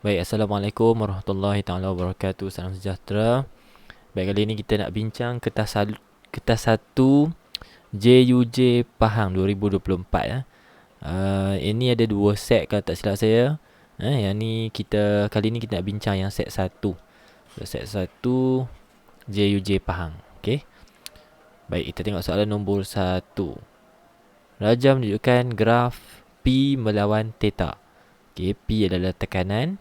Baik, Assalamualaikum warahmatullahi taala wabarakatuh. Salam sejahtera. Baik, kali ini kita nak bincang kertas 1 JUJ Pahang 2024 ya. Ini ada dua set kalau tak silap saya. Yang ni kali ni kita nak bincang yang set 1. Set 1 JUJ Pahang. Okey. Baik, kita tengok soalan nombor 1. Raja menunjukkan graf P melawan theta. Okey, P adalah tekanan,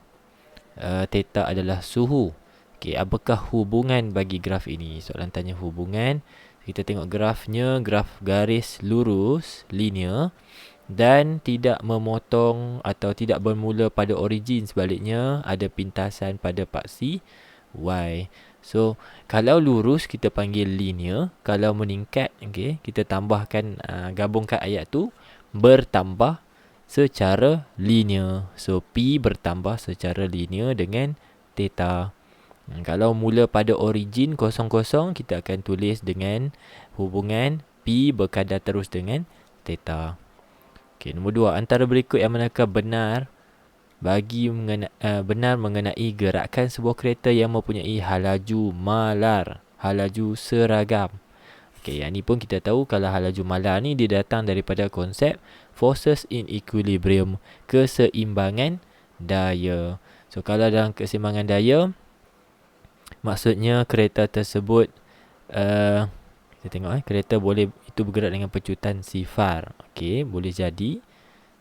theta adalah suhu. Okey, apakah hubungan bagi graf ini? Soalan tanya hubungan. Kita tengok grafnya, graf garis lurus, linear dan tidak memotong atau tidak bermula pada origin. Sebaliknya, ada pintasan pada paksi Y. So, kalau lurus kita panggil linear, kalau meningkat, okay, kita tambahkan, gabungkan ayat tu, bertambah secara linear. So, P bertambah secara linear dengan theta. Kalau mula pada origin 0,0, kita akan tulis dengan hubungan P berkadar terus dengan theta. Okay, nombor 2. Antara berikut yang manakah benar benar mengenai gerakan sebuah kereta yang mempunyai halaju malar, halaju seragam. Okay, yang ni pun kita tahu kalau halaju malar ni dia datang daripada konsep forces in equilibrium, keseimbangan daya. So, kalau dalam keseimbangan daya, maksudnya kereta tersebut, kita tengok kereta boleh itu bergerak dengan pecutan sifar. Okey, boleh jadi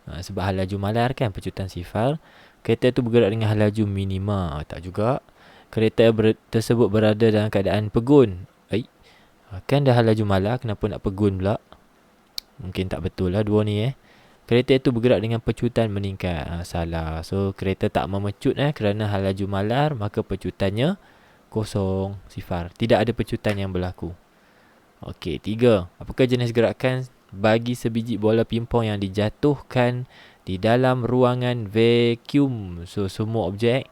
sebab halaju malar kan pecutan sifar. Kereta itu bergerak dengan halaju minima. Tak juga. Kereta tersebut berada dalam keadaan pegun. Kan dah halaju malar, kenapa nak pegun pula? Mungkin tak betul lah dua ni. Kereta itu bergerak dengan pecutan meningkat. Salah. So, kereta tak memecut kerana halaju malar, maka pecutannya kosong, sifar. Tidak ada pecutan yang berlaku. Okey, 3. Apakah jenis gerakan bagi sebiji bola pimpong yang dijatuhkan di dalam ruangan vacuum? So, semua objek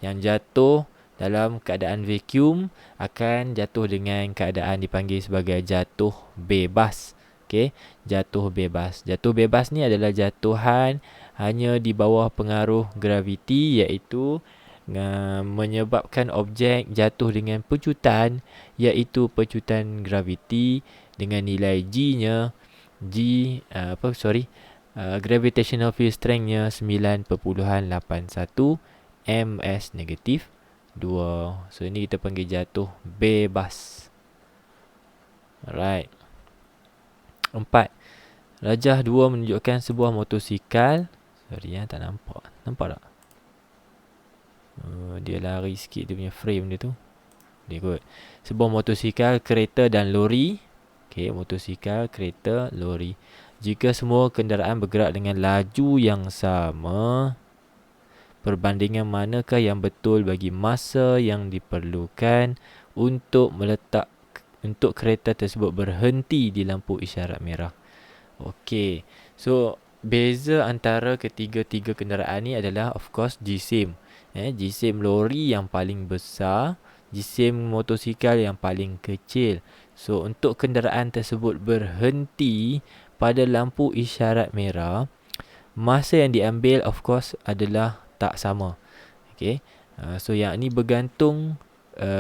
yang jatuh dalam keadaan vacuum akan jatuh dengan keadaan dipanggil sebagai jatuh bebas. Okey, jatuh bebas. Jatuh bebas ni adalah jatuhan hanya di bawah pengaruh graviti, iaitu menyebabkan objek jatuh dengan pecutan, iaitu pecutan graviti dengan nilai G-nya gravitational field strength-nya 9.81 ms negatif 2. So, ini kita panggil jatuh bebas. Alright. 4. Rajah 2 menunjukkan sebuah motosikal. Tak nampak. Nampak tak? Dia lari sikit dia punya frame dia tu. Dia kot. Sebuah motosikal, kereta dan lori. Okey, motosikal, kereta, lori. Jika semua kenderaan bergerak dengan laju yang sama, perbandingan manakah yang betul bagi masa yang diperlukan untuk kereta tersebut berhenti di lampu isyarat merah? Okey. So, beza antara ketiga-tiga kenderaan ni adalah of course jisim. Jisim lori yang paling besar, jisim motosikal yang paling kecil. So, untuk kenderaan tersebut berhenti pada lampu isyarat merah, masa yang diambil of course adalah tak sama. Okay. So, yang ni bergantung,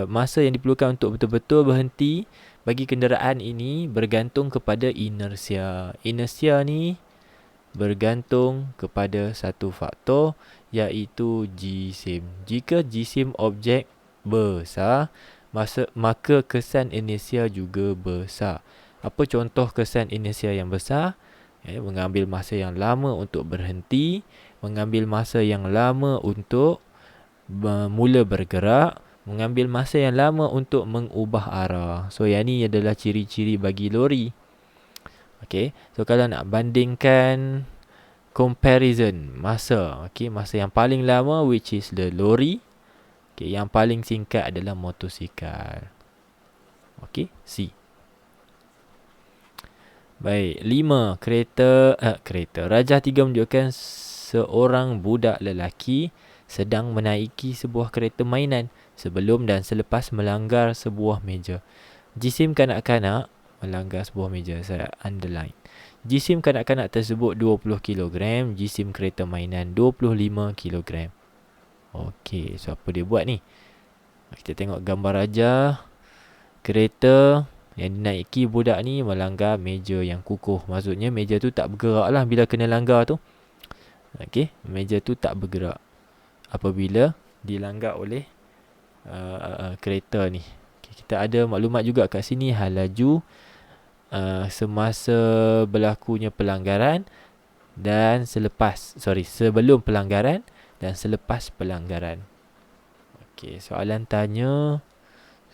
masa yang diperlukan untuk betul-betul berhenti bagi kenderaan ini bergantung kepada inersia. Inersia ni bergantung kepada satu faktor, iaitu jisim. Jika jisim objek besar, maka kesan inersia juga besar. Apa contoh kesan inersia yang besar? Mengambil masa yang lama untuk berhenti, mengambil masa yang lama untuk mula bergerak, mengambil masa yang lama untuk mengubah arah. So, yang ni adalah ciri-ciri bagi lori. Okay. So, kalau nak bandingkan comparison masa, masa yang paling lama which is the lori. Yang paling singkat adalah motosikal. C. Baik, 5. Kereta. Rajah 3 menunjukkan seorang budak lelaki sedang menaiki sebuah kereta mainan sebelum dan selepas melanggar sebuah meja. Jisim kanak-kanak melanggar sebuah meja. Saya underline. Jisim kanak-kanak tersebut 20 kg, jisim kereta mainan 25 kg. Okey, so apa dia buat ni? Kita tengok gambar aja. Kereta yang dinaiki budak ni melanggar meja yang kukuh. Maksudnya meja tu tak bergerak lah bila kena langgar tu. Okey, meja tu tak bergerak apabila dilanggar oleh kereta ni. Okay, kita ada maklumat juga kat sini hal laju semasa berlakunya pelanggaran dan sebelum pelanggaran dan selepas pelanggaran. Okey, soalan tanya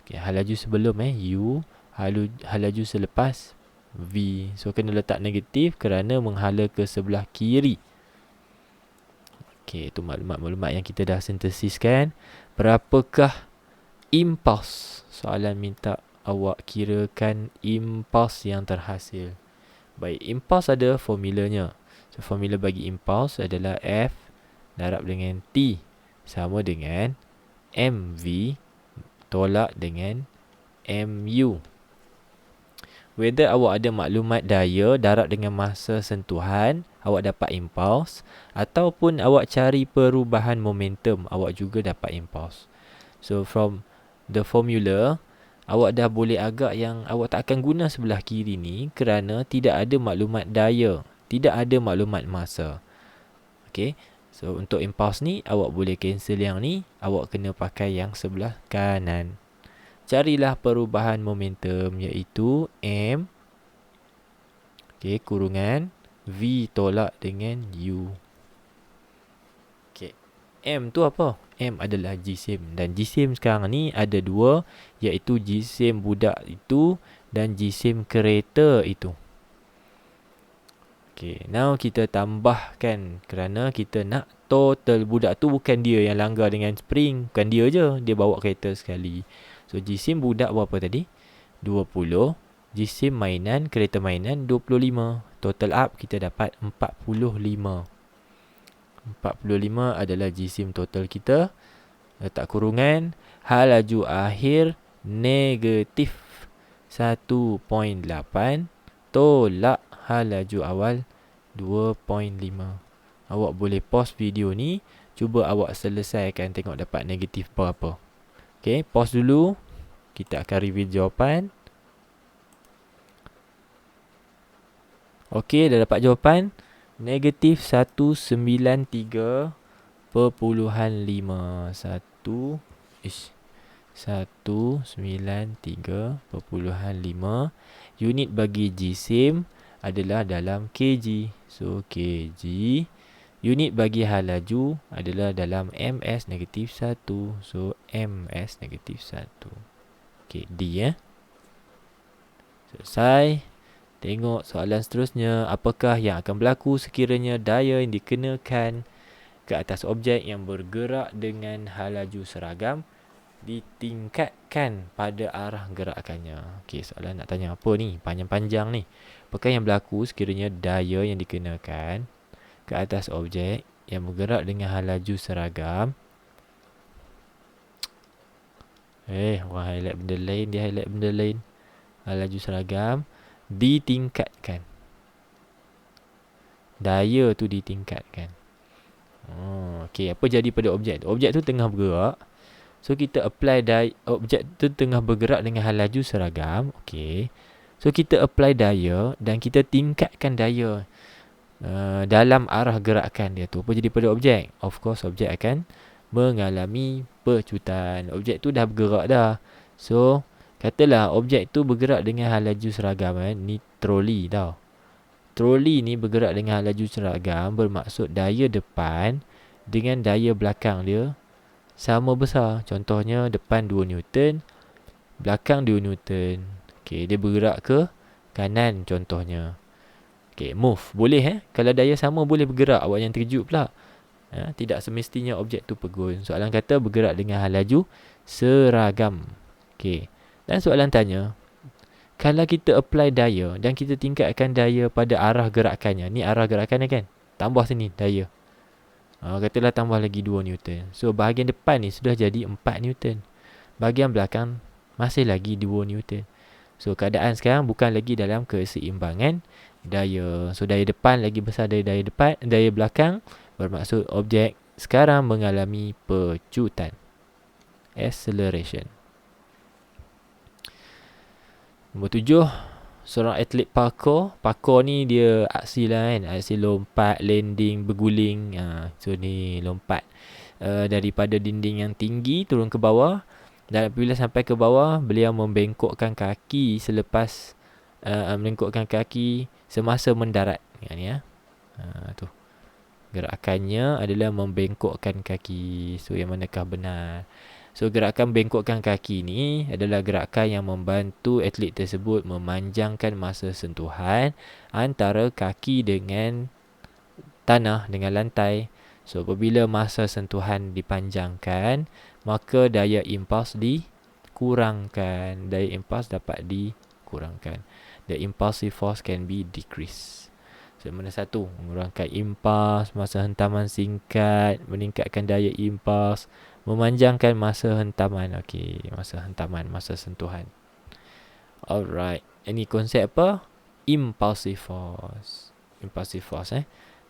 hal laju sebelum U, hal laju selepas V. So kena letak negatif kerana menghala ke sebelah kiri. Okey, itu maklumat-maklumat yang kita dah sintesiskan. Berapakah impuls? Soalan minta awak kirakan impuls yang terhasil. Baik, impuls ada formulanya. So formula bagi impuls adalah F darab dengan T sama dengan MV tolak dengan MU. Whether awak ada maklumat daya darab dengan masa sentuhan, awak dapat impuls, ataupun awak cari perubahan momentum, awak juga dapat impuls. So from the formula, awak dah boleh agak yang awak tak akan guna sebelah kiri ni kerana tidak ada maklumat daya, tidak ada maklumat masa. Okay, so untuk impuls ni awak boleh cancel yang ni, awak kena pakai yang sebelah kanan. Carilah perubahan momentum iaitu M kurungan V tolak dengan U. M tu apa? M adalah jisim. Dan jisim sekarang ni ada dua, iaitu jisim budak itu dan jisim kereta itu. Now kita tambahkan kerana kita nak total budak tu bukan dia yang langgar dengan spring. Bukan dia je, dia bawa kereta sekali. So jisim budak berapa tadi? 20. Jisim mainan, kereta mainan 25. Total up kita dapat 45. 45 adalah jisim total kita. Letak kurungan, hal laju akhir negatif 1.8 tolak hal laju awal 2.5. Awak boleh pause video ni, cuba awak selesaikan, tengok dapat negatif berapa. Okay, pause dulu. Kita akan review jawapan. Okay, dah dapat jawapan. Negatif 193.5. 193.5. Unit bagi jisim adalah dalam kg. So kg. Unit bagi hal laju adalah dalam ms negatif 1. So ms negatif 1. Okay, D selesai. Tengok soalan seterusnya. Apakah yang akan berlaku sekiranya daya yang dikenakan ke atas objek yang bergerak dengan hal laju seragam ditingkatkan pada arah gerakannya? Okey, soalan nak tanya apa ni? Panjang-panjang ni. Apakah yang berlaku sekiranya daya yang dikenakan ke atas objek yang bergerak dengan hal laju seragam? Orang highlight benda lain, dia highlight benda lain. Hal laju seragam ditingkatkan. Daya tu ditingkatkan. Okey, apa jadi pada objek tu? Objek tu tengah bergerak. So kita apply daya, objek tu tengah bergerak dengan hal laju seragam. Okey. So kita apply daya dan kita tingkatkan daya dalam arah gerakan dia tu. Apa jadi pada objek? Of course objek akan mengalami pecutan. Objek tu dah bergerak dah. So katalah objek tu bergerak dengan hal laju seragam. Ni troli tau. Troli ni bergerak dengan hal laju seragam, bermaksud daya depan dengan daya belakang dia sama besar. Contohnya depan 2 Newton, belakang 2 Newton. Okey, dia bergerak ke kanan contohnya. Okey, move. Boleh Kalau daya sama boleh bergerak. Awak yang terkejut pula. Tidak semestinya objek tu pegun. Soalan kata bergerak dengan hal laju seragam. Okey. Dan soalan tanya, kalau kita apply daya dan kita tingkatkan daya pada arah gerakannya. Ni arah gerakannya kan? Tambah sini daya. Katalah tambah lagi 2 Newton. So bahagian depan ni sudah jadi 4 Newton. Bahagian belakang masih lagi 2 Newton. So keadaan sekarang bukan lagi dalam keseimbangan daya. So daya depan lagi besar dari daya belakang. Bermaksud objek sekarang mengalami pecutan. Acceleration. Nombor 7, seorang atlet parkour. Parkour ni dia aksi lah kan. Aksi lompat, landing, berguling. So ni lompat daripada dinding yang tinggi turun ke bawah. Dan apabila sampai ke bawah, beliau membengkokkan kaki selepas membengkokkan kaki semasa mendarat. Ni tu. Gerakannya adalah membengkokkan kaki. So yang manakah benar? So gerakan bengkokkan kaki ni adalah gerakan yang membantu atlet tersebut memanjangkan masa sentuhan antara kaki dengan tanah, dengan lantai. So apabila masa sentuhan dipanjangkan, maka daya impuls dikurangkan. Daya impuls dapat dikurangkan. The impulsive force can be decreased. So mana satu? Mengurangkan impuls, masa hentaman singkat, meningkatkan daya impuls, memanjangkan masa hentaman. Okey, masa hentaman, masa sentuhan. Alright. Ini konsep apa? Impulsive force. Impulsive force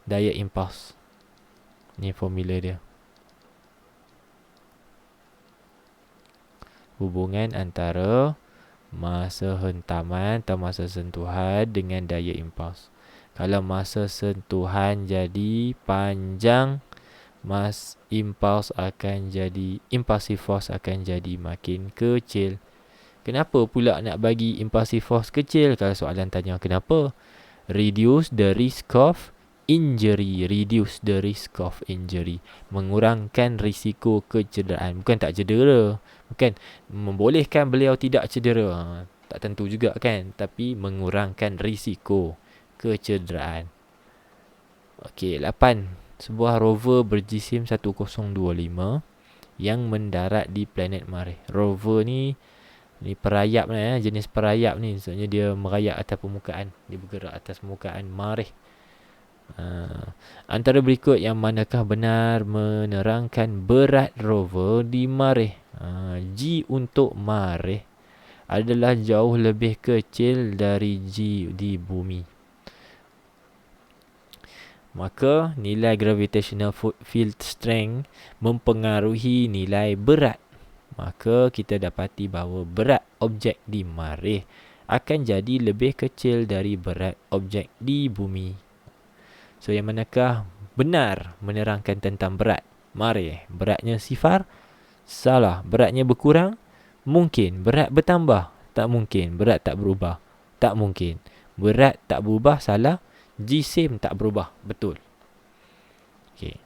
daya impuls. Ni formula dia. Hubungan antara masa hentaman atau masa sentuhan dengan daya impuls. Kalau masa sentuhan jadi panjang, impuls akan jadi, impulsive force akan jadi makin kecil. Kenapa pula nak bagi impulsive force kecil? Kalau soalan tanya kenapa? Reduce the risk of injury. Reduce the risk of injury. Mengurangkan risiko kecederaan. Bukan tak cedera. Bukan membolehkan beliau tidak cedera. Tak tentu juga kan. Tapi mengurangkan risiko kecederaan. Okey, 8. Sebuah rover berjisim 1025 yang mendarat di planet Marikh. Rover ni perayap lah jenis perayap ni. Maksudnya dia merayap atas permukaan. Dia bergerak atas permukaan Marikh. Antara berikut yang manakah benar menerangkan berat rover di Marikh? G untuk Marikh adalah jauh lebih kecil dari G di bumi. Maka nilai gravitational field strength mempengaruhi nilai berat. Maka kita dapati bahawa berat objek di Marikh akan jadi lebih kecil dari berat objek di bumi. So yang manakah benar menerangkan tentang berat Marikh? Beratnya sifar? Salah. Beratnya berkurang? Mungkin. Berat bertambah? Tak mungkin. Berat tak berubah? Tak mungkin. Berat tak berubah? Salah. Jisim tak berubah? Betul. Okey.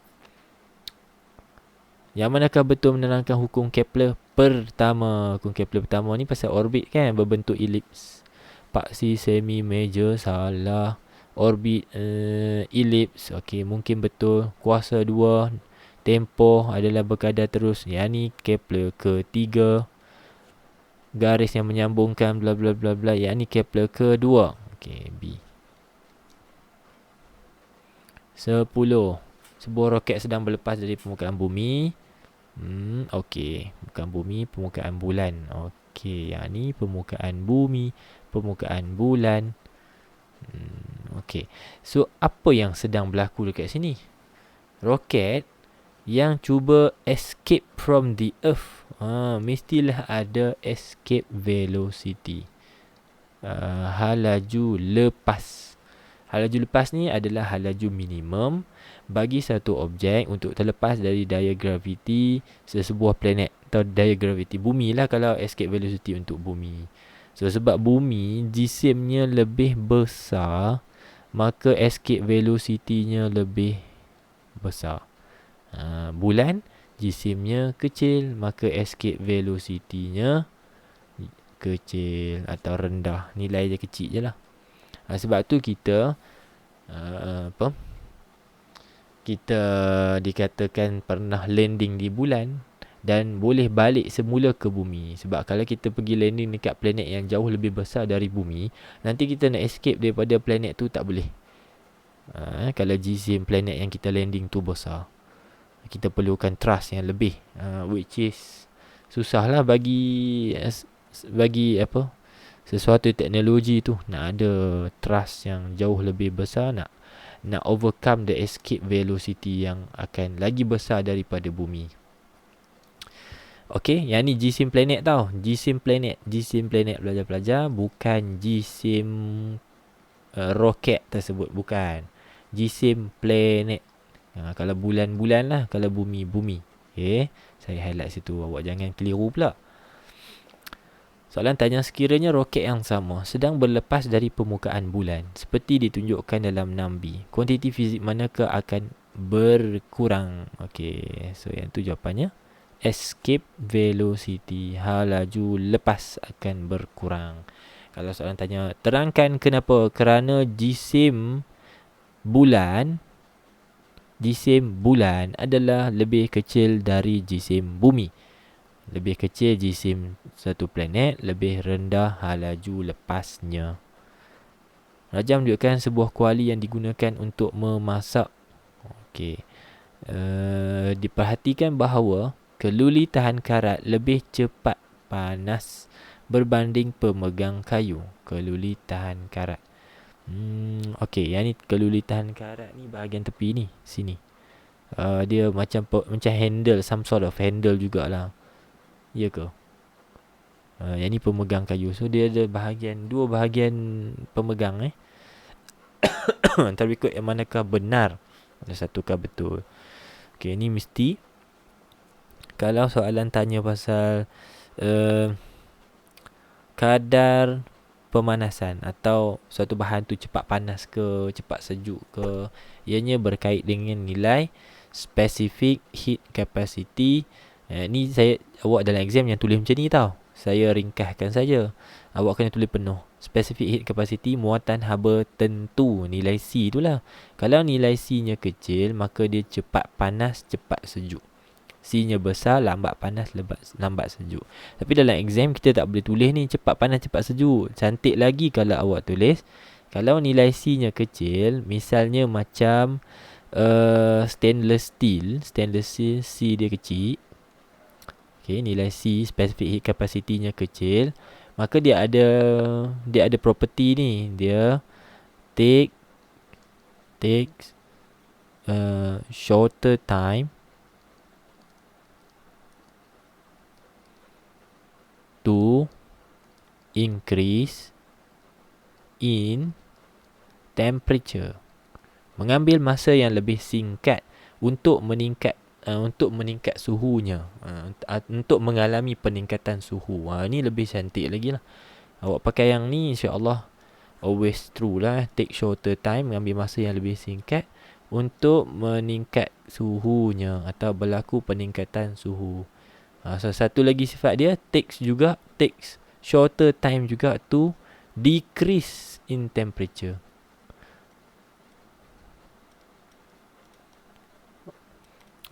Yang manakah betul menerangkan hukum Kepler pertama? Hukum Kepler pertama ni pasal orbit kan, berbentuk elips. Paksi semi major? Salah. Orbit elips. Okey, mungkin betul. Kuasa 2 tempoh adalah berkadar terus. Yang ni Kepler ketiga. Garis yang menyambungkan bla bla bla bla. Yang ni Kepler kedua. Okey, B. 10. Sebuah roket sedang berlepas dari permukaan bumi. Okey, permukaan bumi, permukaan bulan. Okey, yang ni permukaan bumi, permukaan bulan. Okey. So apa yang sedang berlaku dekat sini? Roket yang cuba escape from the earth. Mestilah ada escape velocity. Hal laju lepas. Hal laju lepas ni adalah hal laju minimum bagi satu objek untuk terlepas dari daya graviti sesebuah planet atau daya graviti bumi lah kalau escape velocity untuk bumi. So sebab bumi jisimnya lebih besar, maka escape velocity-nya lebih besar. Bulan jisimnya kecil, maka escape velocity-nya kecil atau rendah. Nilai dia kecil je lah. Sebab tu kita kita dikatakan pernah landing di bulan dan boleh balik semula ke bumi. Sebab kalau kita pergi landing dekat planet yang jauh lebih besar dari bumi, nanti kita nak escape daripada planet tu tak boleh. Kalau jisim planet yang kita landing tu besar, kita perlukan thrust yang lebih, which is susahlah bagi sesuatu teknologi tu nak ada thrust yang jauh lebih besar, nak nak overcome the escape velocity yang akan lagi besar daripada bumi. Okay, yang ni G-Sim Planet tau. G-Sim Planet pelajar-pelajar, bukan G-Sim roket tersebut, bukan. G-Sim Planet. Kalau bulan-bulan lah, kalau bumi. Okay, saya highlight situ, awak jangan keliru pula. Soalan tanya, sekiranya roket yang sama sedang berlepas dari permukaan bulan seperti ditunjukkan dalam 6B, kuantiti fizik manakah akan berkurang? Okay, so yang tu jawapannya escape velocity, laju lepas akan berkurang. Kalau soalan tanya, terangkan kenapa, kerana jisim bulan adalah lebih kecil dari jisim bumi. Lebih kecil jisim satu planet, lebih rendah laju lepasnya. Raja menunjukkan sebuah kuali yang digunakan untuk memasak. Okey. Diperhatikan bahawa keluli tahan karat lebih cepat panas berbanding pemegang kayu. Keluli tahan karat. Okey, yang ni keluli tahan karat ni bahagian tepi ni, sini. Dia macam handle, some sort of handle jugalah. Ya ke? Yang ni pemegang kayu. So dia ada dua bahagian pemegang Antara ikut yang manakah benar, ada satukah betul. Okay, ni mesti. Kalau soalan tanya pasal kadar pemanasan atau suatu bahan tu cepat panas ke, cepat sejuk ke, ianya berkait dengan nilai specific heat capacity. Ni awak dalam exam yang tulis macam ni tau. Saya ringkaskan saja. Awak kena tulis penuh. Specific heat capacity, muatan haba tentu, nilai C tu lah. Kalau nilai C nya kecil, maka dia cepat panas, cepat sejuk. C nya besar, lambat panas, lambat sejuk. Tapi dalam exam kita tak boleh tulis ni cepat panas, cepat sejuk. Cantik lagi kalau awak tulis, kalau nilai C nya kecil, misalnya macam stainless steel C dia kecil. Okay, nilai C, specific heat capacity nya kecil, maka dia ada property ni. Dia takes shorter time to increase in temperature. Mengambil masa yang lebih singkat untuk meningkat suhunya, untuk mengalami peningkatan suhu. Ni lebih cantik lagi lah. Awak pakai yang ni, insya-Allah always true lah. Take shorter time, mengambil masa yang lebih singkat untuk meningkat suhunya atau berlaku peningkatan suhu. So satu lagi sifat dia, takes shorter time juga to decrease in temperature.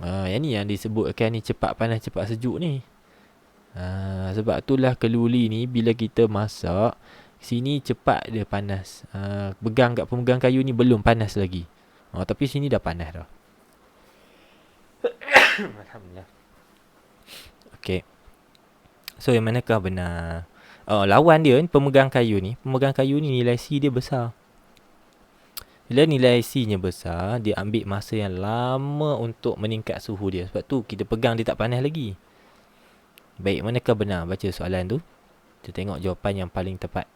Yang ni yang disebutkan ni cepat panas cepat sejuk ni. Sebab itulah keluli ni bila kita masak, sini cepat dia panas. Pegang kat pemegang kayu ni belum panas lagi. Tapi sini dah panas dah. Alhamdulillah. Okay. So yang manakah benar? Lawan dia pemegang kayu ni nilai C dia besar. Bila nilai C nya besar, dia ambil masa yang lama untuk meningkat suhu dia. Sebab tu kita pegang dia tak panas lagi. Baik, manakah benar? Baca soalan tu. Kita tengok jawapan yang paling tepat.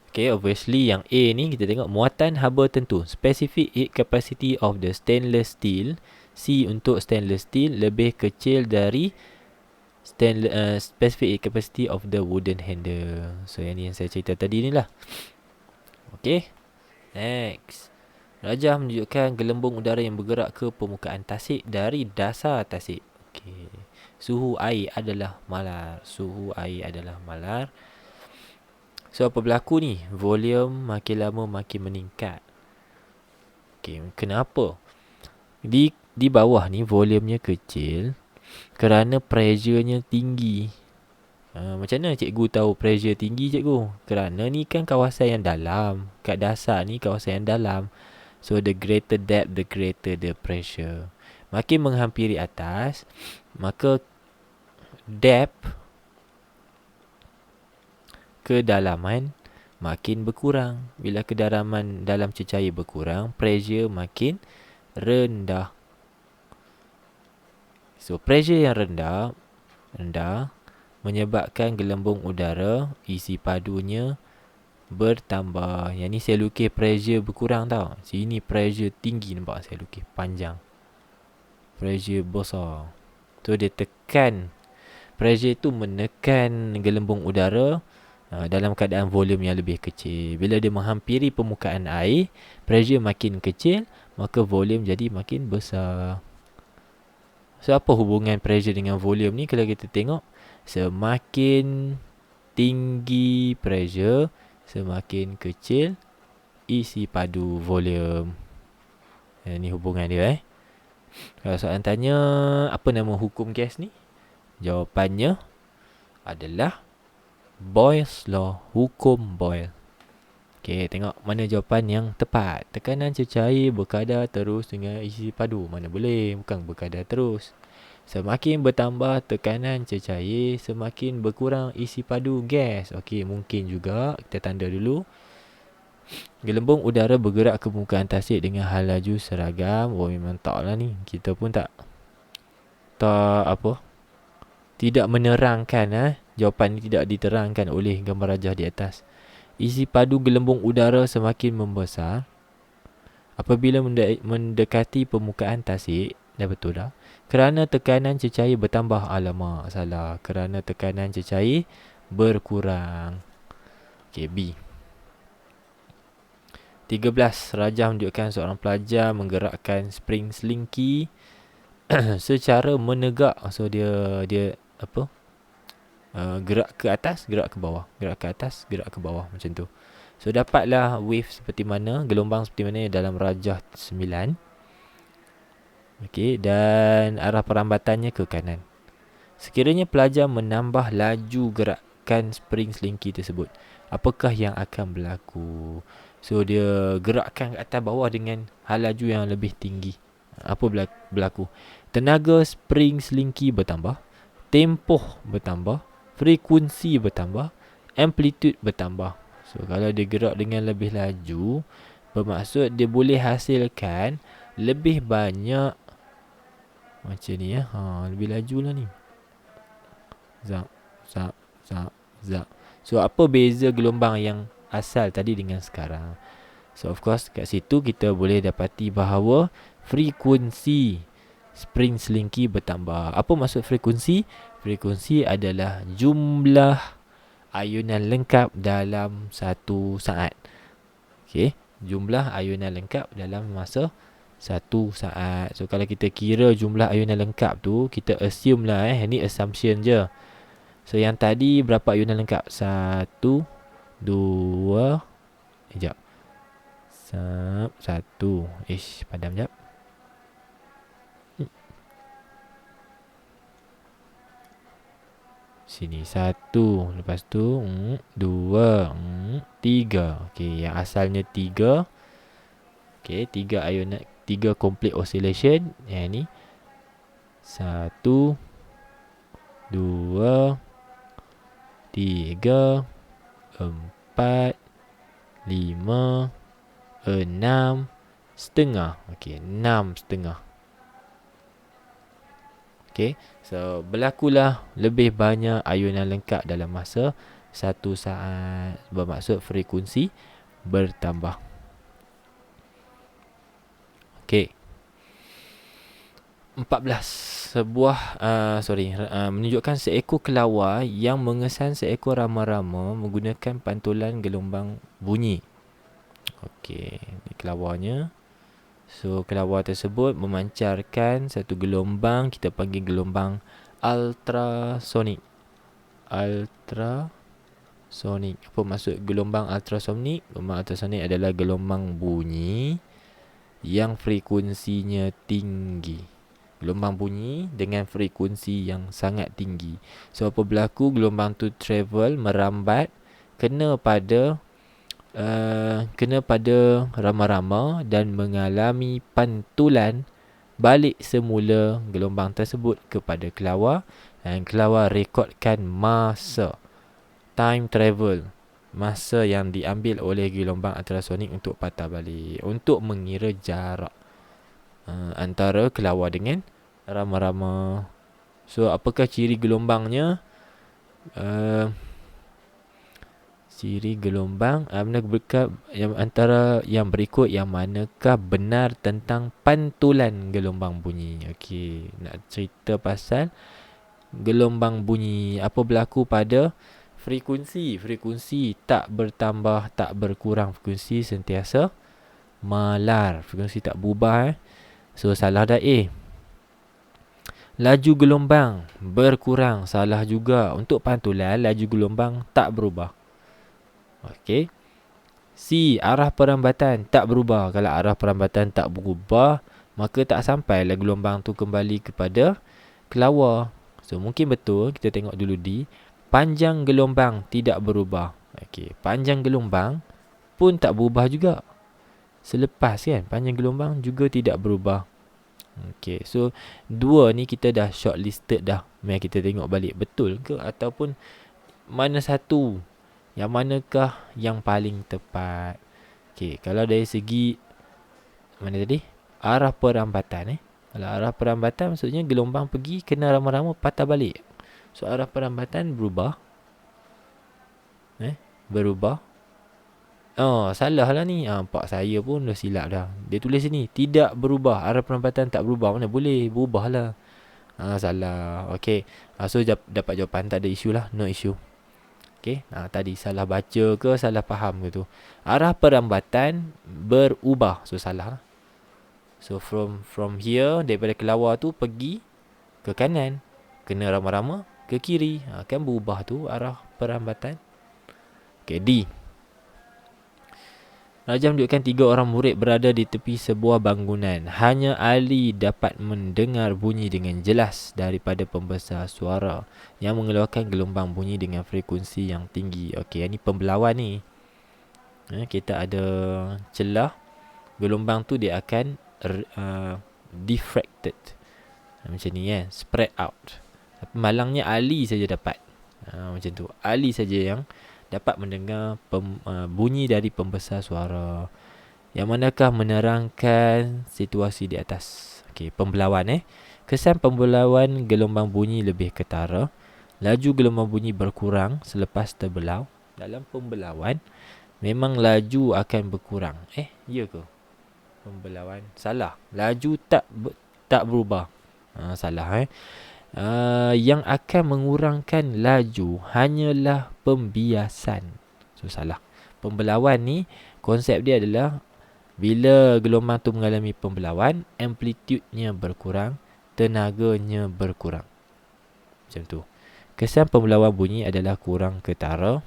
Okay, obviously yang A ni kita tengok muatan haba tentu. Specific heat capacity of the stainless steel. C untuk stainless steel lebih kecil dari specific heat capacity of the wooden handle. So yang ni yang saya cerita tadi ni lah. Okay, next. Rajah menunjukkan gelembung udara yang bergerak ke permukaan tasik dari dasar tasik. Okay. Suhu air adalah malar. So apa berlaku ni? Volume makin lama makin meningkat. Okay, kenapa? Di bawah ni volumenya kecil kerana pressure-nya tinggi. Macam mana cikgu tahu pressure tinggi, cikgu? Kerana ni kan kawasan yang dalam. Kat dasar ni kawasan yang dalam. So the greater depth, the greater the pressure. Makin menghampiri atas, maka depth, kedalaman, makin berkurang. Bila kedalaman dalam cecair berkurang, pressure makin rendah. So, pressure yang rendah menyebabkan gelembung udara isi padunya bertambah. Yang ni saya lukis pressure berkurang tau. Sini pressure tinggi, nampak saya lukis panjang. Pressure besar. So, dia tekan. Pressure tu menekan gelembung udara dalam keadaan volume yang lebih kecil. Bila dia menghampiri permukaan air, pressure makin kecil, maka volume jadi makin besar. So, apa hubungan pressure dengan volume ni? Kalau kita tengok, semakin tinggi pressure, semakin kecil isi padu volume. Ini hubungan dia. Kalau soalan tanya, apa nama hukum gas ni? Jawapannya adalah Boyle's Law, hukum Boyle. Okey, tengok mana jawapan yang tepat. Tekanan cecair berkadar terus dengan isi padu. Mana boleh, bukan berkadar terus. Semakin bertambah tekanan cecair, semakin berkurang isi padu gas. Okey, mungkin juga. Kita tanda dulu. Gelembung udara bergerak ke permukaan tasik dengan hal laju seragam. Oh, memang tak lah ni. Kita pun tak tidak menerangkan. Jawapan ini tidak diterangkan oleh gambar rajah di atas. Isi padu gelembung udara semakin membesar apabila mendekati permukaan tasik. Dah betul dah. Kerana tekanan cecair bertambah. Alamak, salah. Kerana tekanan cecair berkurang. Okay, B. 13. Rajah menunjukkan seorang pelajar menggerakkan spring slinky secara menegak. So, dia gerak ke atas, gerak ke bawah, gerak ke atas, gerak ke bawah, macam tu. So, dapatlah wave seperti mana, gelombang seperti mana dalam rajah 9. Okey, dan arah perambatannya ke kanan. Sekiranya pelajar menambah laju gerakan spring slinky tersebut, apakah yang akan berlaku? So, dia gerakkan ke atas bawah dengan hal laju yang lebih tinggi. Apa berlaku? Tenaga spring slinky bertambah, tempoh bertambah, frekuensi bertambah, amplitude bertambah. So, kalau dia gerak dengan lebih laju, bermaksud dia boleh hasilkan lebih banyak. Macam ni ya. Lebih laju lah ni. Zap, zap, zap, zap. So, apa beza gelombang yang asal tadi dengan sekarang? So, of course, kat situ kita boleh dapati bahawa frekuensi spring slinky bertambah. Apa maksud frekuensi? Frekuensi adalah jumlah ayunan lengkap dalam satu saat. Okey, jumlah ayunan lengkap dalam masa satu saat. So, kalau kita kira jumlah ayunan lengkap tu, kita assume lah ni assumption je. So, yang tadi berapa ayunan lengkap? 1, 2, sekejap. 1. Padam sekejap. Sini 1, lepas tu 2, 3. Okey, yang asalnya 3. Okey, 3 ayunan, 3 complete oscillation. Yang ni 1, 2, 3, 4, 5, 6 setengah. Okey, 6 setengah. Okey, so berlakulah lebih banyak ayunan lengkap dalam masa satu saat. Bermaksud frekuensi bertambah. Okey. 14. Menunjukkan seekor kelawar yang mengesan seekor rama-rama menggunakan pantulan gelombang bunyi. Okey, ini kelawarnya. So, kelawar tersebut memancarkan satu gelombang, kita panggil gelombang ultrasonik. Ultrasonik. Apa maksud gelombang ultrasonik? Gelombang ultrasonik adalah gelombang bunyi yang frekuensinya tinggi. Gelombang bunyi dengan frekuensi yang sangat tinggi. So, apa berlaku? Gelombang tu travel, merambat, kena pada rama-rama dan mengalami pantulan balik semula gelombang tersebut kepada kelawar, dan kelawar rekodkan masa, time travel. masa yang diambil oleh gelombang ultrasonik untuk patah balik, untuk mengira jarak antara kelawar dengan rama-rama. So apakah ciri gelombangnya? Ciri gelombang yang antara yang berikut yang manakah benar tentang pantulan gelombang bunyi. Okey, nak cerita pasal gelombang bunyi. Apa berlaku pada frekuensi? Frekuensi tak bertambah, tak berkurang. Frekuensi sentiasa malar. Frekuensi tak berubah. So salah dah A. Laju gelombang berkurang. Salah juga. Untuk pantulan, laju gelombang tak berubah. Okey. C. Arah perambatan tak berubah. Kalau arah perambatan tak berubah, maka tak sampailah gelombang tu kembali kepada kelawar. So mungkin betul. Kita tengok dulu D. Panjang gelombang tidak berubah. Okey, panjang gelombang pun tak berubah juga. Selepas kan, panjang gelombang juga tidak berubah. Okey, so dua ni kita dah shortlisted dah. Mari kita tengok balik betul ke ataupun mana satu, yang manakah yang paling tepat. Okey, kalau dari segi mana tadi? Arah perambatan Kalau arah perambatan maksudnya gelombang pergi kena rama-rama patah balik. So arah perambatan berubah. Berubah. Oh, salah lah ni. Pak saya pun dah silap dah. Dia tulis sini tidak berubah. Arah perambatan tak berubah. Mana boleh berubah lah. Salah. Okey. So dapat jawapan, tak ada isu lah. No issue. Okey. Tadi salah baca ke salah faham ke tu. Arah perambatan berubah. So salah lah. So from here, daripada kelawar tu pergi ke kanan, kena rama-rama ke kiri. Kan berubah tu arah perambatan. Okey, D. Raja menunjukkan 3 orang murid berada di tepi sebuah bangunan. Hanya Ali dapat mendengar bunyi dengan jelas daripada pembesar suara yang mengeluarkan gelombang bunyi dengan frekuensi yang tinggi. Okey, ini pembelawan ni. Kita ada celah. Gelombang tu dia akan diffracted. Macam ni spread out. Tapi malangnya Ali saja dapat. Macam tu. Ali saja yang dapat mendengar bunyi dari pembesar suara yang manakah menerangkan situasi di atas. Okey, pembelawan Kesan pembelawan gelombang bunyi lebih ketara. Laju gelombang bunyi berkurang selepas terbelau. Dalam pembelawan memang laju akan berkurang. Ya ke? Pembelawan salah. Laju tak berubah. Salah yang akan mengurangkan laju hanyalah pembiasan. So salah. Pembelawan ni konsep dia adalah bila gelombang tu mengalami pembelawan, amplitudenya berkurang, tenaganya berkurang. Macam tu. Kesan pembelawan bunyi adalah kurang ketara.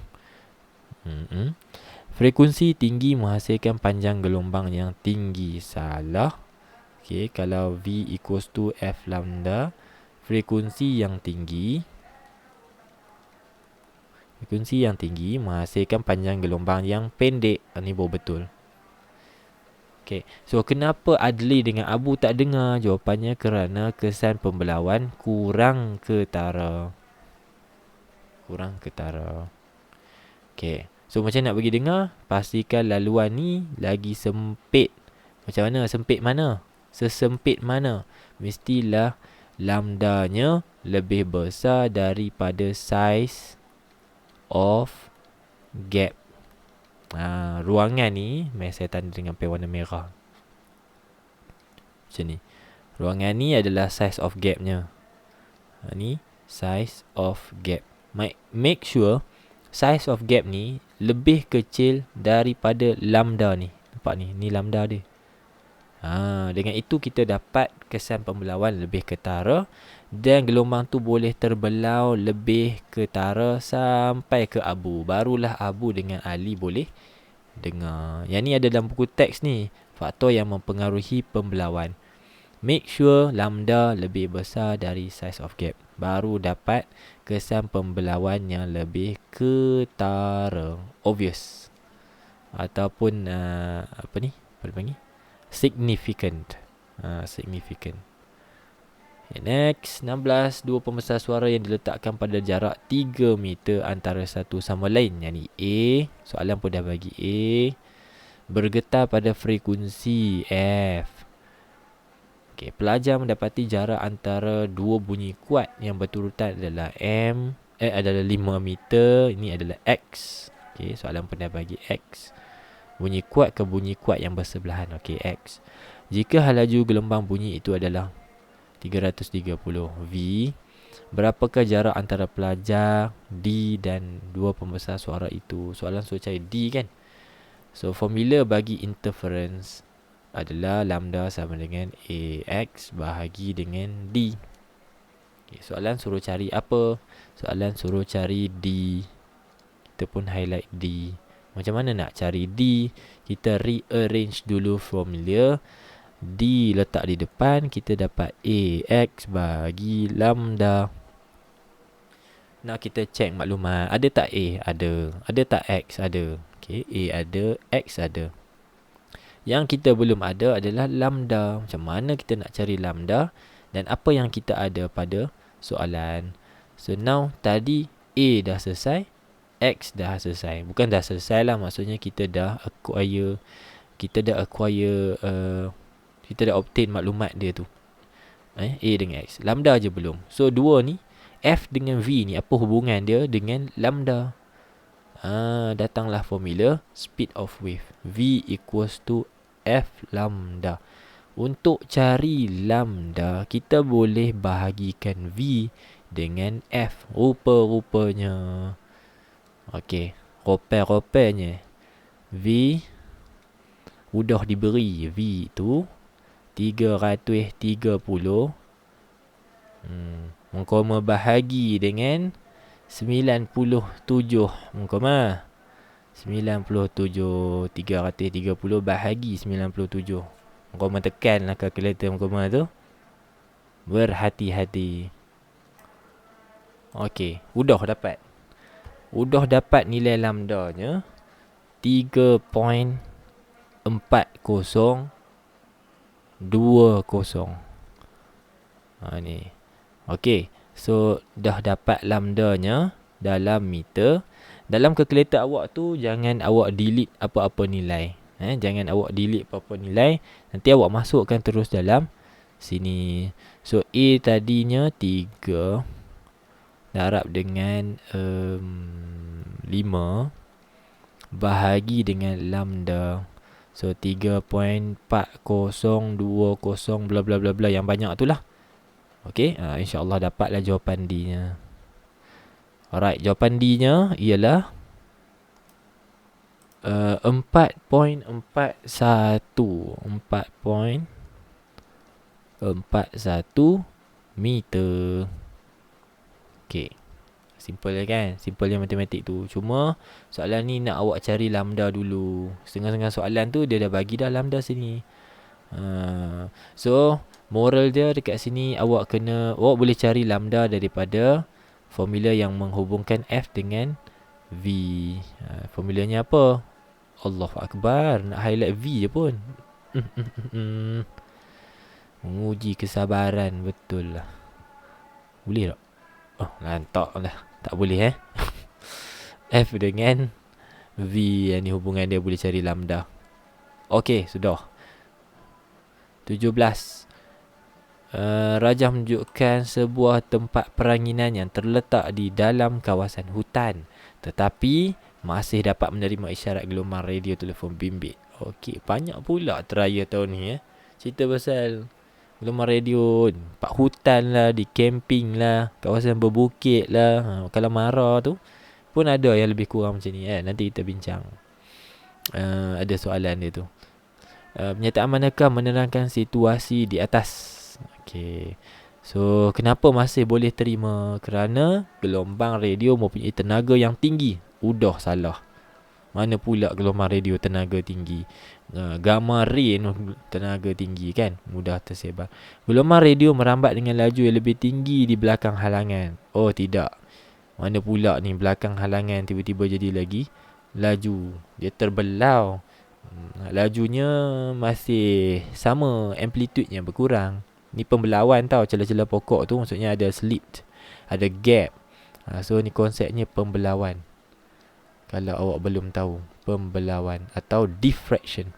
Frekuensi tinggi menghasilkan panjang gelombang yang tinggi. Salah. Okey, kalau V equals to F lambda, frekuensi yang tinggi menghasilkan panjang gelombang yang pendek. Ini baru betul. Okay. So kenapa Adli dengan Abu tak dengar? Jawapannya kerana kesan pembelawan kurang ketara. Okay. So macam nak bagi dengar, pastikan laluan ni lagi sempit. Macam mana? Sempit mana? Sesempit mana? Mestilah lambdanya lebih besar daripada size of gap. Ruangan ni, saya tanda dengan pen warna merah. Macam ni. Ruangan ni adalah size of gapnya. Ni size of gap. Make sure size of gap ni lebih kecil daripada lambda ni. Nampak ni? Ni lambda dia. Dengan itu kita dapat kesan pembelauan lebih ketara dan gelombang tu boleh terbelau lebih ketara sampai ke Abu. Barulah Abu dengan Ali boleh dengar. Yang ni ada dalam buku teks ni, faktor yang mempengaruhi pembelauan. Make sure lambda lebih besar dari size of gap, baru dapat kesan pembelauan yang lebih ketara, obvious, ataupun apa dipanggil, significant. Significant. Next, 16. Dua pembesar suara yang diletakkan pada jarak 3 meter antara satu sama lain. Yang ni A. Soalan pun dah bagi A. Bergetar pada frekuensi F. Okay, pelajar mendapati jarak antara dua bunyi kuat yang berturutan adalah adalah 5 meter. Ini adalah X. Okay, soalan pun dah bagi X. Bunyi kuat ke bunyi kuat yang bersebelahan. Okay, X. Jika laju gelombang bunyi itu adalah 330 V, berapakah jarak antara pelajar D dan dua pembesar suara itu? Soalan suruh cari D kan. So formula bagi interference adalah lambda sama dengan AX bahagi dengan D. Okay, soalan suruh cari apa? Soalan suruh cari D. Kita pun highlight D. Macam mana nak cari D? Kita rearrange dulu formula. D letak di depan, kita dapat AX bagi lambda. Nak kita check maklumat. Ada tak A? Ada. Ada tak X? Ada. Okay, A ada, X ada. Yang kita belum ada adalah lambda. Macam mana kita nak cari lambda? Dan apa yang kita ada pada soalan? So now, tadi A dah selesai, X dah selesai. Bukan dah selesai lah, maksudnya kita dah acquire, kita dah obtain maklumat dia tu. A dengan X. Lambda je belum. So dua ni, F dengan V ni, apa hubungan dia dengan lambda? Datanglah formula speed of wave. V equals to F lambda. Untuk cari lambda, kita boleh bahagikan V dengan F. Rupa-rupanya. Okey, rupa-rupanya V sudah diberi. V tu 330. Mengkoma bahagi dengan 97. Mengkoma 97. 330 bahagi 97. Mengkoma tekanlah kalkulator mengkoma tu. Berhati-hati. Okey, sudah dapat. Sudah dapat nilai lambdanya 3.4020. Ni. Okey. So dah dapat lambdanya dalam meter. Dalam kalkulator awak tu jangan awak delete apa-apa nilai. Jangan awak delete apa-apa nilai. Nanti awak masukkan terus dalam sini. So A tadinya 3 darab dengan 5 bahagi dengan lambda. So 3.4020 bla bla bla bla yang banyak tu lah. Okey, insya-Allah dapatlah jawapan D-nya. Alright, jawapan D-nya ialah 4.41 meter. Okey. Simple kan? Simple matematik tu. Cuma soalan ni nak awak cari lambda dulu. Setengah-setengah soalan tu dia dah bagi dah lambda sini. So moral dia dekat sini, awak boleh cari lambda daripada formula yang menghubungkan F dengan V. Formulanya apa? Allahu Akbar. Nak highlight V je pun. Menguji kesabaran. Betul lah. Boleh tak? Oh, lantak lah. Tak boleh F dengan V yang ni hubungan dia, boleh cari lambda. Okey, sudah. 17. Rajah menunjukkan sebuah tempat peranginan yang terletak di dalam kawasan hutan, tetapi masih dapat menerima isyarat gelombang radio telefon bimbit. Okey, banyak pula teraya tahun ni cerita pasal gelombang radio. Pak hutan lah, di camping lah, kawasan berbukit lah. Kalau marah tu pun ada yang lebih kurang macam ni Nanti kita bincang. Ada soalan dia tu. Pernyataan manakah menerangkan situasi di atas? Okey. So, kenapa masih boleh terima? Kerana gelombang radio mempunyai tenaga yang tinggi. Udah salah. Mana pula gelombang radio tenaga tinggi? Gamma ray tenaga tinggi kan? Mudah tersebar. Gelombang radio merambat dengan laju yang lebih tinggi di belakang halangan. Oh, tidak. Mana pula ni belakang halangan tiba-tiba jadi lagi laju. Dia terbelau. Lajunya masih sama, amplitude-nya berkurang. Ni pembelawan tau. Celah-celah pokok tu maksudnya ada slit, ada gap. So ni konsepnya pembelawan. Kalau awak belum tahu, pembelawan atau diffraction.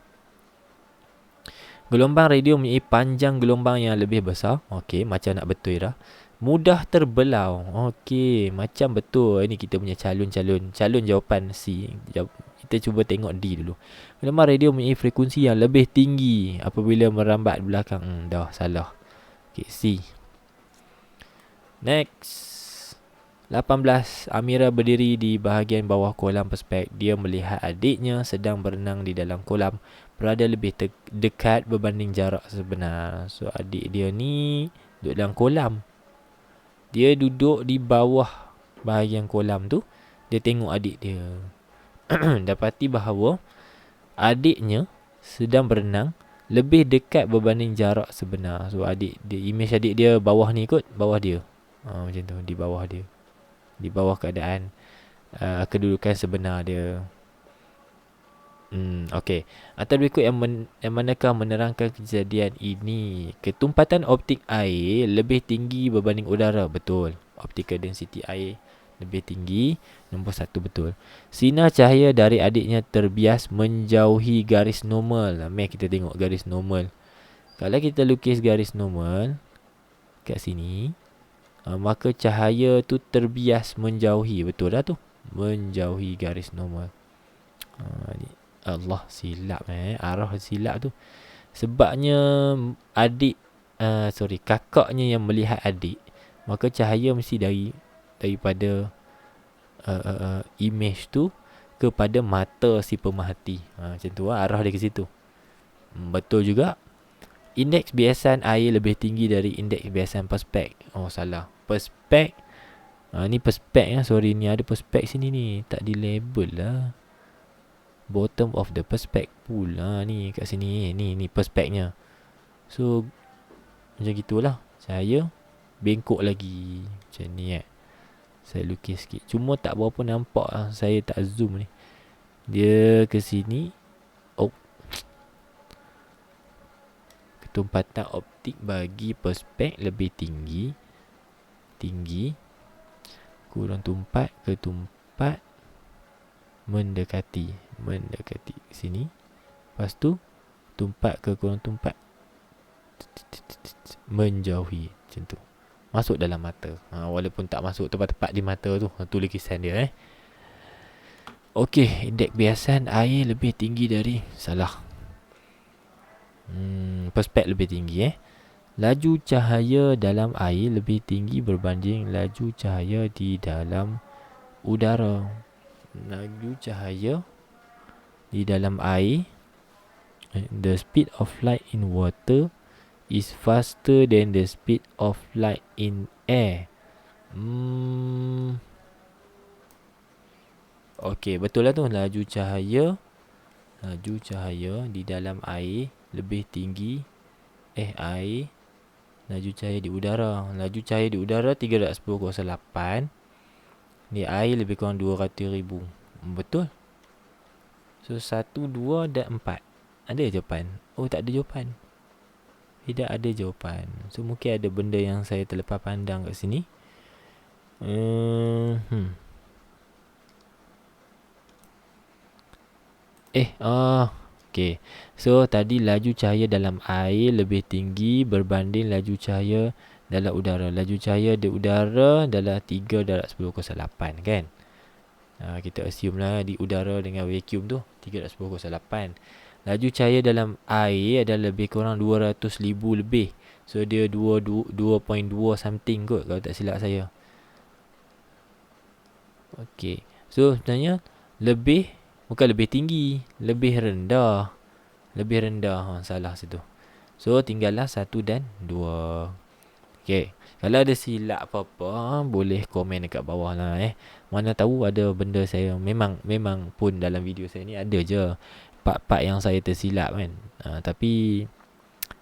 Gelombang radio mempunyai panjang gelombang yang lebih besar. Okey, macam nak betul dah. Mudah terbelau. Okey, macam betul. Ini kita punya calon jawapan C. Kita cuba tengok D dulu. Gelombang radio mempunyai frekuensi yang lebih tinggi apabila merambat belakang. Dah salah. Okey, C. Next. 18. Amira berdiri di bahagian bawah kolam perspek. Dia melihat adiknya sedang berenang di dalam kolam, berada lebih dekat berbanding jarak sebenar. So adik dia ni duduk dalam kolam. Dia duduk di bawah bahagian kolam tu. Dia tengok adik dia. Dapati bahawa adiknya sedang berenang lebih dekat berbanding jarak sebenar. So image adik dia bawah ni kot, bawah dia. Macam tu, di bawah dia, di bawah keadaan kedudukan sebenar dia. Okey. Antara berikut yang manakah menerangkan kejadian ini? Ketumpatan optik air lebih tinggi berbanding udara. Betul. Optical density air lebih tinggi. Nombor 1 betul. Sinar cahaya dari adiknya terbias menjauhi garis normal. Mari kita tengok garis normal. Kalau kita lukis garis normal kat sini, maka cahaya tu terbias menjauhi. Betul dah tu, menjauhi garis normal. Allah, silap arah silap tu. Sebabnya kakaknya yang melihat adik, maka cahaya mesti daripada image tu kepada mata si pemerhati. Macam tu arah dia ke situ. Betul juga. Indeks biasan air lebih tinggi dari indeks biasan perspek. Oh, salah. Perspek. Ni perspek sorry, ni ada perspek sini ni. Tak di label lah. Bottom of the perspek pula ni kat sini. Ni perspeknya. So macam gitulah. Saya bengkok lagi. Macam ni saya lukis sikit. Cuma tak berapa nampak lah. Saya tak zoom ni. Dia ke sini. Oh. Ketumpatan optik bagi perspek lebih tinggi. Kurang tumpat ke tumpat mendekati sini. Lepas tu tumpat ke kurang tumpat menjauhi. Macam tu. Masuk dalam mata. Walaupun tak masuk tepat-tepat di mata tu. Tu lukisan dia Okey, indeks biasan air lebih tinggi dari salah. Perspek lebih tinggi Laju cahaya dalam air lebih tinggi berbanding laju cahaya di dalam udara. Laju cahaya di dalam air, the speed of light in water is faster than the speed of light in air. Okey, betul lah tu. Laju cahaya di dalam air lebih tinggi air. Laju cahaya di udara. Laju cahaya di udara 310,8. Di air lebih kurang 200,000. Betul. So 1, 2 dan 4. Ada jawapan? Oh, tak ada jawapan. Tidak ada jawapan. So mungkin ada benda yang saya terlepas pandang kat sini. Okay. So tadi laju cahaya dalam air lebih tinggi berbanding laju cahaya dalam udara. Laju cahaya di udara adalah 3/10,8 kan. Kita assume lah di udara dengan vacuum tu 3/10,8. Laju cahaya dalam air adalah lebih kurang 200,000 lebih. So dia 2.2 something kot kalau tak silap saya. Okay. So sebenarnya bukan lebih tinggi, lebih rendah. Salah situ. So tinggallah 1 dan 2. Okay. Kalau ada silap apa-apa, boleh komen dekat bawah lah Mana tahu ada benda saya memang pun dalam video saya ni ada je part-part yang saya tersilap kan. Tapi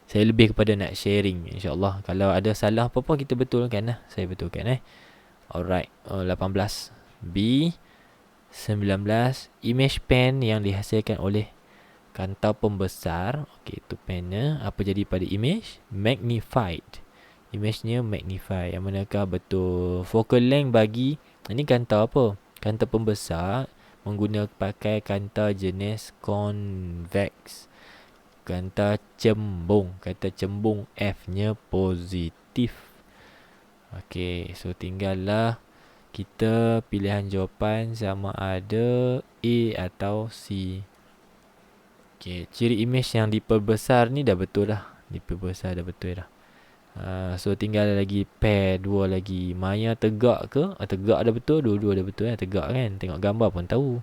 saya lebih kepada nak sharing, insyaAllah. Kalau ada salah apa-apa kita betulkan lah. Saya betulkan Alright. 18 B 19. Image pen yang dihasilkan oleh Kanta pembesar. Okey, itu pennya. Apa jadi pada image? Magnified. Image-nya magnify. Yang manakah betul? Focal length bagi, ini kanta apa? Kanta pembesar pakai kanta jenis convex. Kanta cembung. Kata cembung F-nya positif. Okey, so tinggallah kita pilihan jawapan sama ada A atau C. Okey, ciri image yang diperbesar ni dah betul dah. Diperbesar dah betul dah. So tinggal lagi pair dua lagi. Maya tegak ke? Tegak dah betul. Dua-dua dah betul kan? Tegak kan? Tengok gambar pun tahu.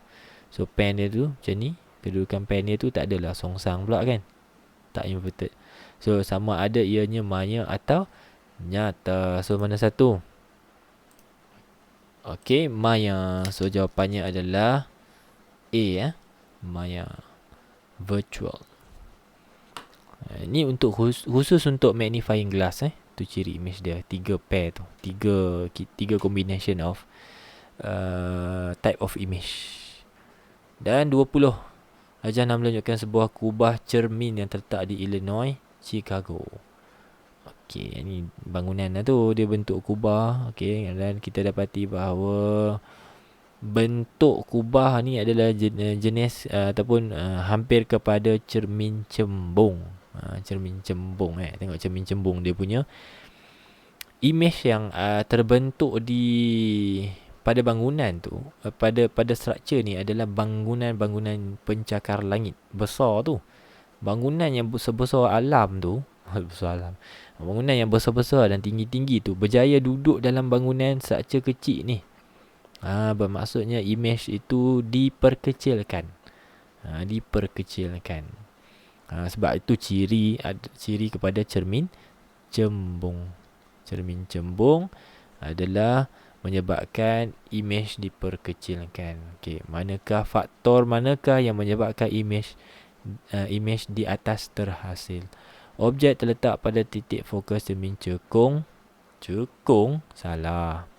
So pen dia tu macam ni. Kedudukan pen dia tu tak adalah songsang pula kan? Tak inverted. So sama ada ianya maya atau nyata. So mana satu? Okey, maya. So jawapannya adalah A maya. Virtual. Ini untuk khusus untuk magnifying glass tu ciri image dia. 3 pair tu. 3 combination of type of image. Dan 20. Rajah nak menunjukkan sebuah kubah cermin yang terletak di Illinois, Chicago. Okey, ini bangunan lah tu. Dia bentuk kubah. Okey, dan kita dapati bahawa bentuk kubah ni adalah jenis ataupun hampir kepada cermin cembung. Cermin cembung tengok cermin cembung dia punya image yang terbentuk pada bangunan tu, pada struktur ni adalah bangunan pencakar langit besar tu. Bangunan yang sebesar alam tu, besar alam. Bangunan yang besar-besar dan tinggi-tinggi tu berjaya duduk dalam bangunan struktur kecil ni. Bermaksudnya image itu diperkecilkan. Diperkecilkan. Sebab itu ciri kepada cermin cembung. Cermin cembung adalah menyebabkan image diperkecilkan. Okey, faktor manakah yang menyebabkan image di atas terhasil? Objek terletak pada titik fokus cermin cekung. Cekung salah.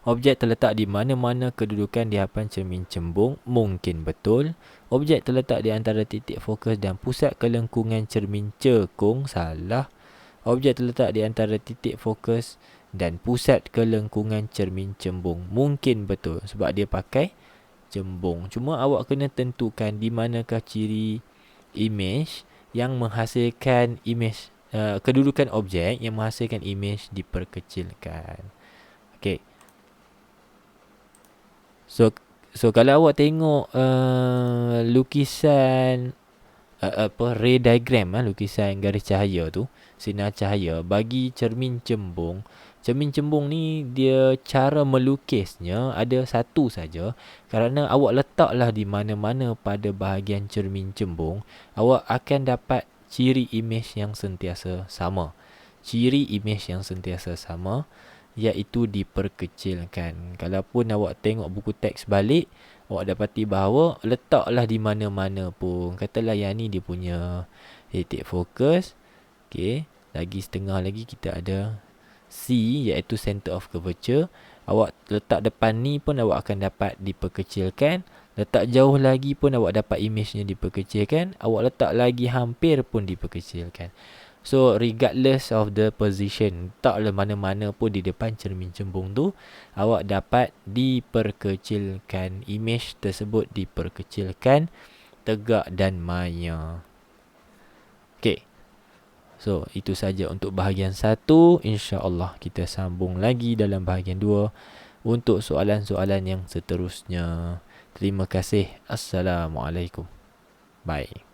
Objek terletak di mana-mana kedudukan di hadapan cermin cembung, mungkin betul. Objek terletak di antara titik fokus dan pusat kelengkungan cermin cekung, salah. Objek terletak di antara titik fokus dan pusat kelengkungan cermin cembung, mungkin betul sebab dia pakai cembung. Cuma awak kena tentukan di manakah ciri image yang menghasilkan image, kedudukan objek yang menghasilkan image diperkecilkan. Okey. So kalau awak tengok lukisan ray diagram, lukisan garis cahaya tu, sinar cahaya bagi cermin cembung. Cermin cembung ni dia cara melukisnya ada satu saja, kerana awak letaklah di mana-mana pada bahagian cermin cembung, awak akan dapat ciri image yang sentiasa sama. Ciri image yang sentiasa sama iaitu diperkecilkan. Kalaupun awak tengok buku teks balik, awak dapati bahawa letaklah di mana-mana pun. Katalah yang ni dia punya titik fokus. Okey, lagi setengah lagi kita ada C iaitu center of curvature. Awak letak depan ni pun awak akan dapat diperkecilkan. Letak jauh lagi pun awak dapat image-nya diperkecilkan. Awak letak lagi hampir pun diperkecilkan. So regardless of the position, taklah mana-mana pun di depan cermin cembung tu, awak dapat diperkecilkan. Image tersebut diperkecilkan, tegak dan maya. Okay, so itu saja untuk bahagian 1. InsyaAllah kita sambung lagi dalam bahagian 2 untuk soalan-soalan yang seterusnya. Terima kasih. Assalamualaikum. Bye.